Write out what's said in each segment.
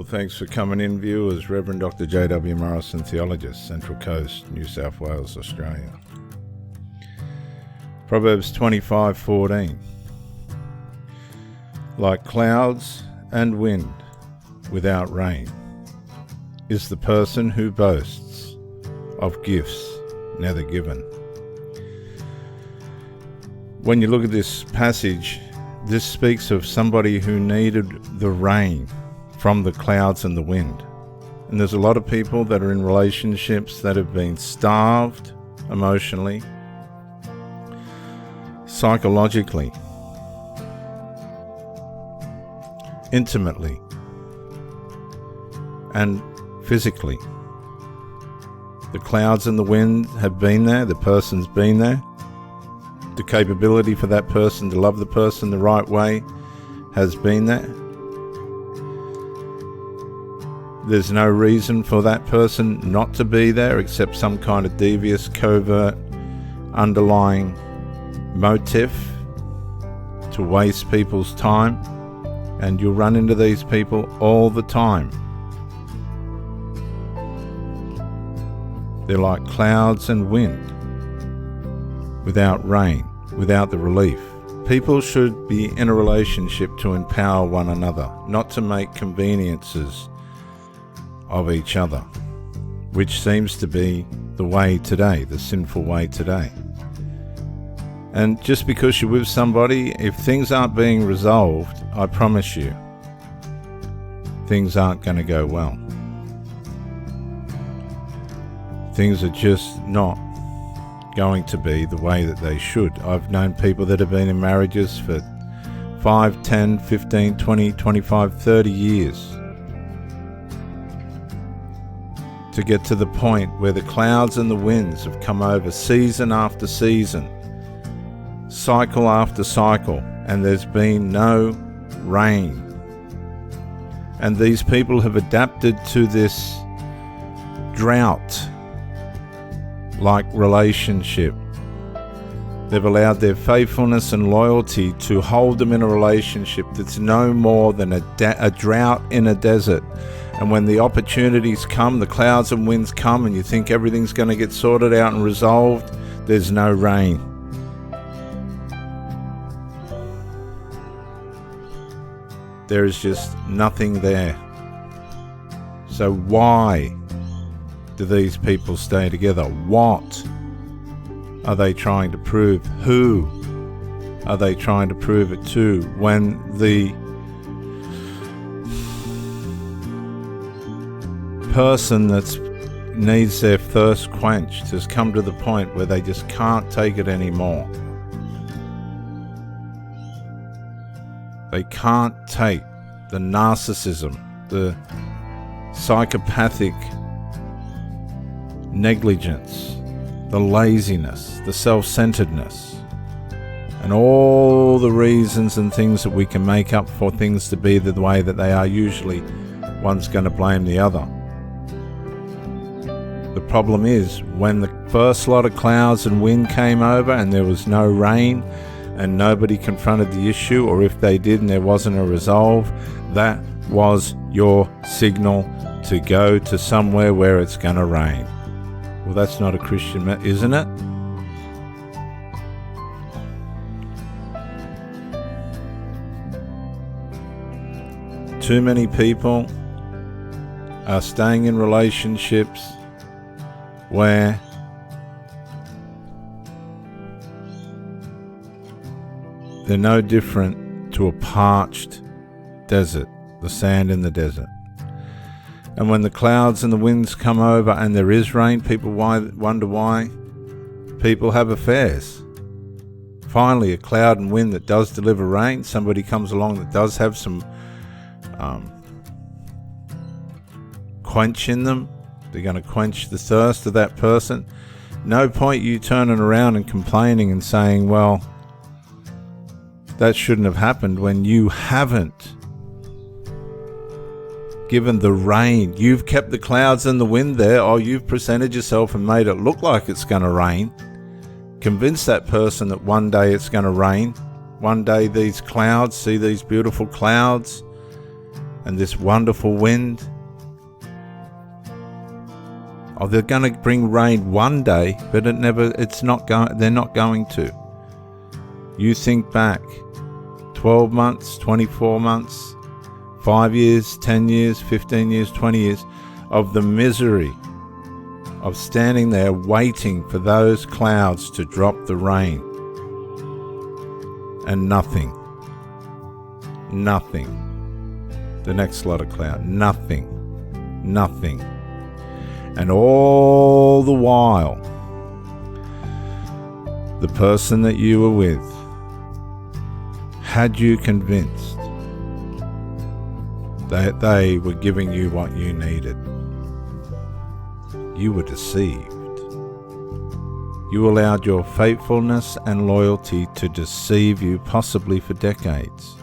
Thanks for coming in, viewers. Reverend Dr. J.W. Morrison, theologist, Central Coast, New South Wales, Australia. Proverbs 25:14. Like clouds and wind without rain is the person who boasts of gifts never given. When you look at this passage, this speaks of somebody who needed the rain from the clouds and the wind. And there's a lot of people that are in relationships that have been starved emotionally, psychologically, intimately, and physically. The clouds and the wind have been there, the person's been there. The capability for that person to love the person the right way has been there. There's no reason for that person not to be there except some kind of devious, covert, underlying motive to waste people's time, and you'll run into these people all the time. They're like clouds and wind without rain, without the relief. People should be in a relationship to empower one another, not to make conveniences of each other, which seems to be the way today, the sinful way today. And just because you're with somebody, if things aren't being resolved, I promise you, things aren't going to go well. Things are just not going to be the way that they should. I've known people that have been in marriages for 5, 10, 15, 20, 25, 30 years to get to the point where the clouds and the winds have come over season after season, cycle after cycle, and there's been no rain. And these people have adapted to this drought-like relationship. They've allowed their faithfulness and loyalty to hold them in a relationship that's no more than a drought in a desert. And when the opportunities come, the clouds and winds come, and you think everything's going to get sorted out and resolved, there's no rain. There is just nothing there. So why do these people stay together? What are they trying to prove? Who are they trying to prove it to when the person that needs their thirst quenched has come to the point where they just can't take it anymore? They can't take the narcissism, the psychopathic negligence, the laziness, the self-centeredness, and all the reasons and things that we can make up for things to be the way that they are. Usually one's going to blame the other. The problem is, when the first lot of clouds and wind came over and there was no rain and nobody confronted the issue, or if they did and there wasn't a resolve, that was your signal to go to somewhere where it's going to rain. Well, that's not a Christian, isn't it? Too many people are staying in relationships where they're no different to a parched desert, the sand in the desert. And when the clouds and the winds come over and there is rain, people wonder why people have affairs. Finally, a cloud and wind that does deliver rain, somebody comes along that does have some quench in them. They're going to quench the thirst of that person. No point you turning around and complaining and saying, well, that shouldn't have happened, when you haven't given the rain. You've kept the clouds and the wind there, or you've presented yourself and made it look like it's going to rain. Convince that person that one day it's going to rain. One day these clouds, see these beautiful clouds, and this wonderful wind. Oh, they're going to bring rain one day, but they're not going to. You think back 12 months, 24 months, 5 years, 10 years, 15 years, 20 years of the misery of standing there waiting for those clouds to drop the rain. And nothing. The next lot of cloud, nothing. And all the while, the person that you were with had you convinced that they were giving you what you needed. You were deceived. You allowed your faithfulness and loyalty to deceive you, possibly for decades.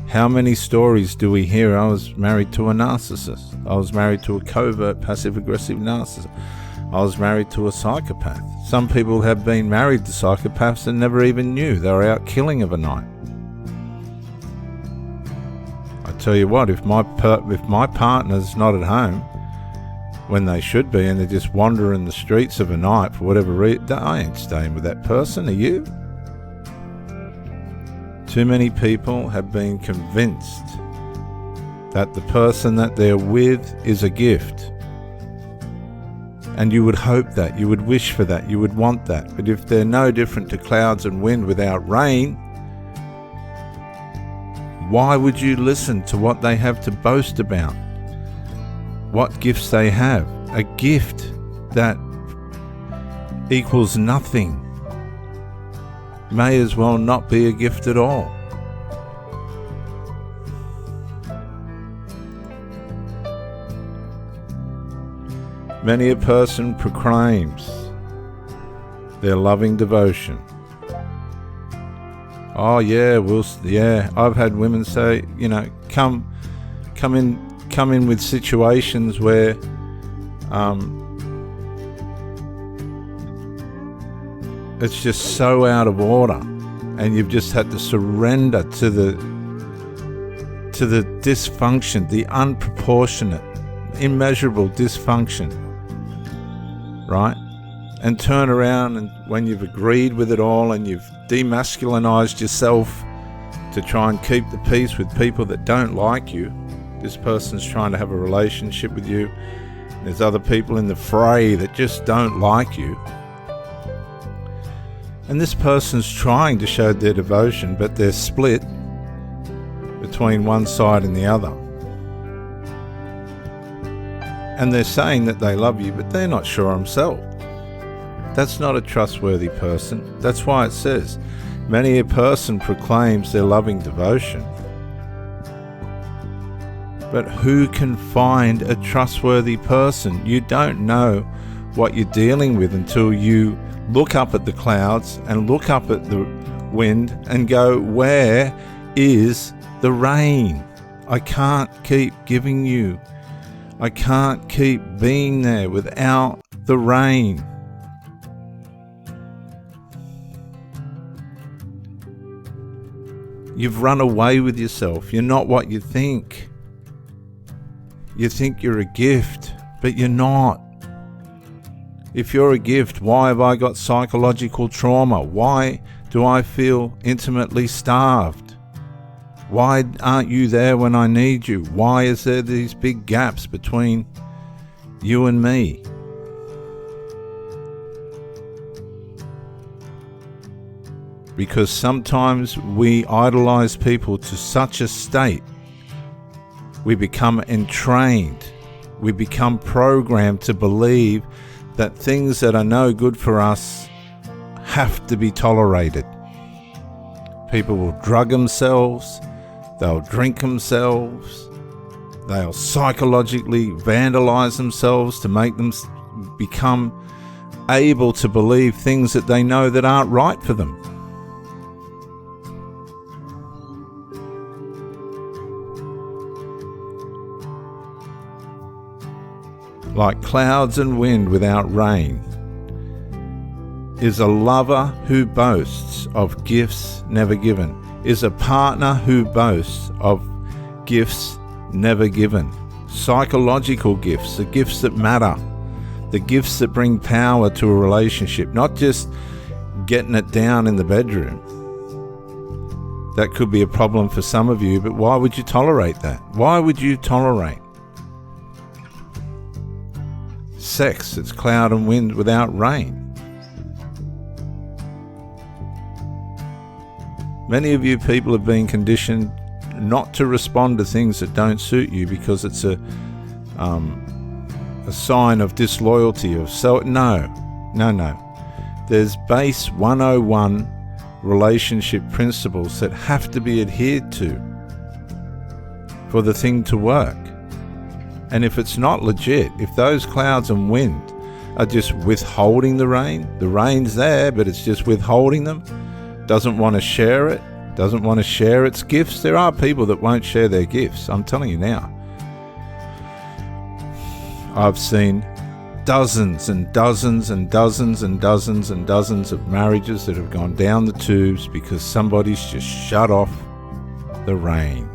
How many stories do we hear? I was married to a narcissist. I was married to a covert, passive-aggressive narcissist. I was married to a psychopath. Some people have been married to psychopaths and never even knew. They were out killing of a night. I tell you what, if my partner's not at home when they should be and they're just wandering the streets of a night for whatever reason, I ain't staying with that person. Are you? Too many people have been convinced that the person that they're with is a gift. And you would hope that, you would wish for that, you would want that. But if they're no different to clouds and wind without rain, why would you listen to what they have to boast about? What gifts they have? A gift that equals nothing may as well not be a gift at all. Many a person proclaims their loving devotion. Oh yeah, I've had women say, come in with situations where it's just so out of order, and you've just had to surrender to the dysfunction, the unproportionate, immeasurable dysfunction, right? And turn around, and when you've agreed with it all and you've demasculinized yourself to try and keep the peace with people that don't like you, this person's trying to have a relationship with you, there's other people in the fray that just don't like you, and this person's trying to show their devotion, but they're split between one side and the other. And they're saying that they love you, but they're not sure themselves. That's not a trustworthy person. That's why it says, many a person proclaims their loving devotion. But who can find a trustworthy person? You don't know what you're dealing with until you look up at the clouds and look up at the wind and go, where is the rain? I can't keep giving you. I can't keep being there without the rain. You've run away with yourself. You're not what you think. You think you're a gift, but you're not. If you're a gift, why have I got psychological trauma? Why do I feel intimately starved? Why aren't you there when I need you? Why is there these big gaps between you and me? Because sometimes we idolize people to such a state, we become entrained, we become programmed to believe that things that are no good for us have to be tolerated. People will drug themselves, they'll drink themselves, they'll psychologically vandalize themselves to make them become able to believe things that they know that aren't right for them. Like clouds and wind without rain, is a lover who boasts of gifts never given, is a partner who boasts of gifts never given. Psychological gifts, the gifts that matter, the gifts that bring power to a relationship, not just getting it down in the bedroom. That could be a problem for some of you, but why would you tolerate that? Why would you tolerate sex? It's cloud and wind without rain. Many of you people have been conditioned not to respond to things that don't suit you because it's a sign of disloyalty. No. There's base 101 relationship principles that have to be adhered to for the thing to work. And if it's not legit, if those clouds and wind are just withholding the rain's there, but it's just withholding them, doesn't want to share it, doesn't want to share its gifts. There are people that won't share their gifts, I'm telling you now. I've seen dozens and dozens and dozens and dozens and dozens of marriages that have gone down the tubes because somebody's just shut off the rain.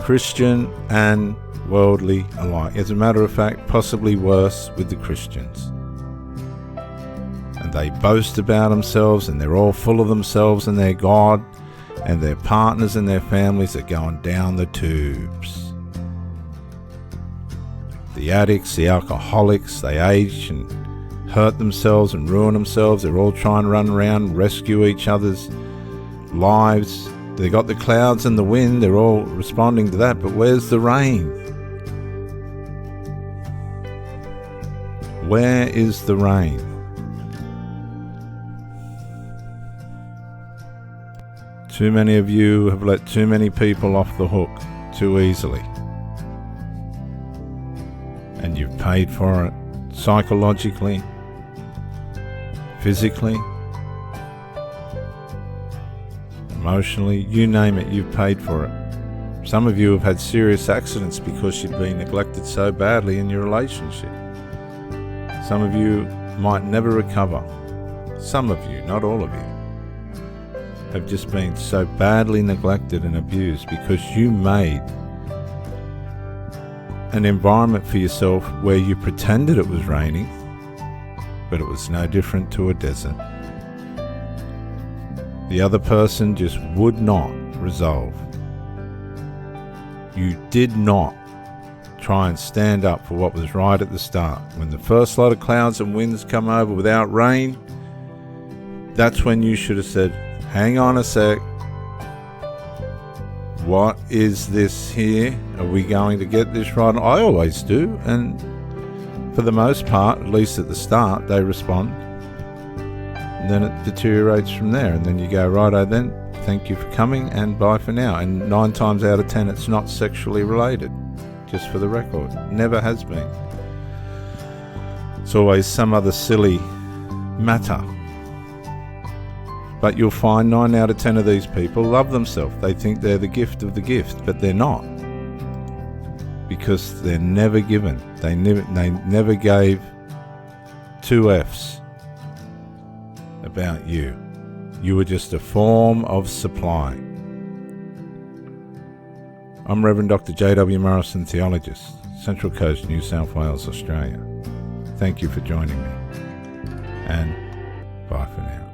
Christian and worldly alike. As a matter of fact, possibly worse with the Christians. And they boast about themselves, and they're all full of themselves and their God, and their partners and their families are going down the tubes. The addicts, the alcoholics, they age and hurt themselves and ruin themselves. They're all trying to run around and rescue each other's lives. They got the clouds and the wind, they're all responding to that, but where's the rain? Where is the rain? Too many of you have let too many people off the hook too easily. And you've paid for it psychologically, physically, emotionally, you name it, you've paid for it. Some of you have had serious accidents because you've been neglected so badly in your relationship. Some of you might never recover. Some of you, not all of you, have just been so badly neglected and abused because you made an environment for yourself where you pretended it was raining, but it was no different to a desert. The other person just would not resolve. You did not try and stand up for what was right at the start. When the first lot of clouds and winds come over without rain, that's when you should have said, hang on a sec. What is this here? Are we going to get this right? I always do, and for the most part, at least at the start, they respond. And then it deteriorates from there, and then you go, righto then, thank you for coming, and bye for now. And 9 times out of 10, it's not sexually related, just for the record. Never has been. It's always some other silly matter. But you'll find 9 out of 10 of these people love themselves. They think they're the gift of the gift, but they're not. Because they're never given. They never gave 2 F's about you. You were just a form of supply. I'm Reverend Dr. J.W. Morrison, theologist, Central Coast, New South Wales, Australia. Thank you for joining me. And bye for now.